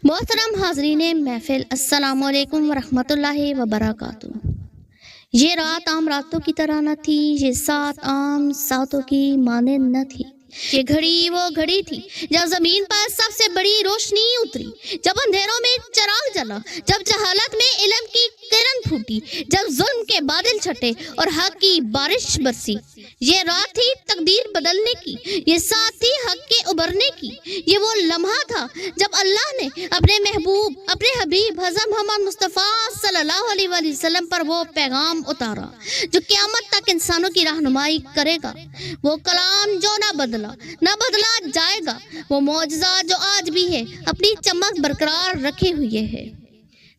محترم حاضرین محفل، السلام علیکم ورحمۃ اللہ وبرکاتہ۔ یہ رات عام راتوں کی طرح نہ تھی، یہ سات عام ساتوں کی مانند نہ تھی۔ یہ گھڑی وہ گھڑی تھی جب زمین پر سب سے بڑی روشنی اتری، جب اندھیروں میں چراغ جلا، جب جہالت میں علم کی کرن پھوٹی، جب ظلم کے بادل چھٹے اور حق کی بارش برسی۔ یہ رات تھی تقدیر بدلنے کی، یہ ساتھ تھی حق کے ابھرنے کی۔ یہ وہ لمحہ تھا جب اللہ نے اپنے محبوب، اپنے حبیب حضرت محمد مصطفیٰ صلی اللہ علیہ وآلہ وسلم پر وہ پیغام اتارا جو قیامت تک انسانوں کی رہنمائی کرے گا، وہ کلام جو نہ بدلا جائے گا، وہ معجزہ جو آج بھی ہے اپنی چمک برقرار رکھے ہوئے ہے۔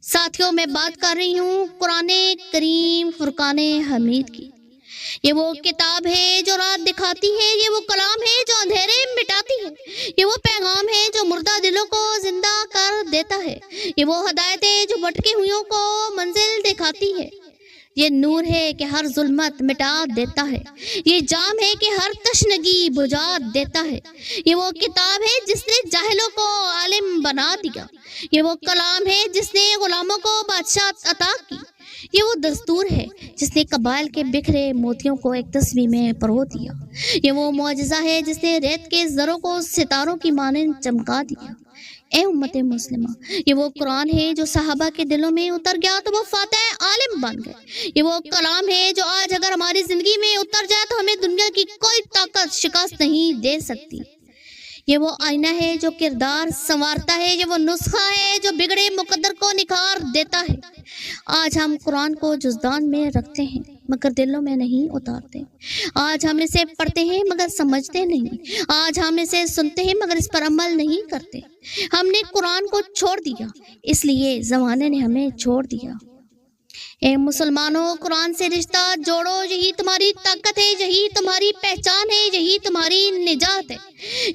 ساتھیوں، میں بات کر رہی ہوں قرآن کریم فرقان حمید کی۔ یہ وہ کتاب ہے جو رات دکھاتی ہے، یہ وہ کلام ہے جو اندھیرے مٹاتی ہے، یہ وہ پیغام ہے جو مردہ دلوں کو زندہ کر دیتا ہے، یہ وہ ہدایت ہے جو بھٹکے ہوئوں کو منزل دکھاتی ہے۔ یہ نور ہے کہ ہر ظلمت مٹا دیتا ہے، یہ جام ہے کہ ہر تشنگی بجھا دیتا ہے۔ یہ وہ کتاب ہے جس نے جاہلوں کو عالم بنا دیا، یہ وہ کلام ہے جس نے غلاموں کو بادشاہ عطا کی، یہ وہ دستور ہے جس نے قبائل کے بکھرے موتیوں کو ایک تسبیح میں پرو دیا، یہ وہ معجزہ ہے جس نے ریت کے ذروں کو ستاروں کی مانند چمکا دیا۔ اے امت مسلمہ، یہ وہ قرآن ہے جو صحابہ کے دلوں میں اتر گیا تو وہ فاتح عالم بن گئے۔ یہ وہ کلام ہے جو آج اگر ہماری زندگی میں اتر جائے تو ہمیں دنیا کی کوئی طاقت شکست نہیں دے سکتی۔ یہ وہ آئینہ ہے جو کردار سنوارتا ہے، یہ وہ نسخہ ہے جو بگڑے مقدر کو نکھار دیتا ہے۔ آج ہم قرآن کو جزدان میں رکھتے ہیں مگر دلوں میں نہیں اتارتے۔ آج ہم اسے پڑھتے ہیں مگر سمجھتے نہیں۔ آج ہم اسے سنتے ہیں مگر اس پر عمل نہیں کرتے۔ ہم نے قرآن کو چھوڑ دیا، اس لیے زمانے نے ہمیں چھوڑ دیا۔ اے مسلمانوں، قرآن سے رشتہ جوڑو، یہی تمہاری طاقت ہے، یہی تمہاری پہچان ہے، یہی تمہاری نجات ہے۔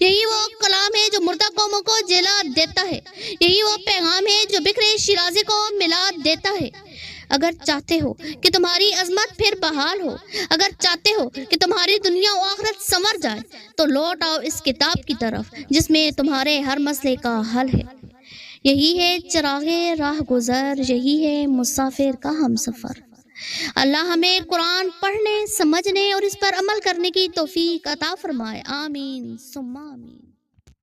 یہی وہ کلام ہے جو مردہ قوموں کو جلا دیتا ہے، یہی وہ پیغام ہے جو بکھرے شیرازے کو ملا دیتا ہے۔ اگر چاہتے ہو کہ تمہاری عظمت پھر بحال ہو، اگر چاہتے ہو کہ تمہاری دنیا و آخرت سنور جائے، تو لوٹ آؤ اس کتاب کی طرف جس میں تمہارے ہر مسئلے کا حل ہے۔ یہی ہے چراغ راہ گزر، یہی ہے مسافر کا ہم سفر۔ اللہ ہمیں قرآن پڑھنے، سمجھنے اور اس پر عمل کرنے کی توفیق عطا فرمائے، آمین ثم آمین۔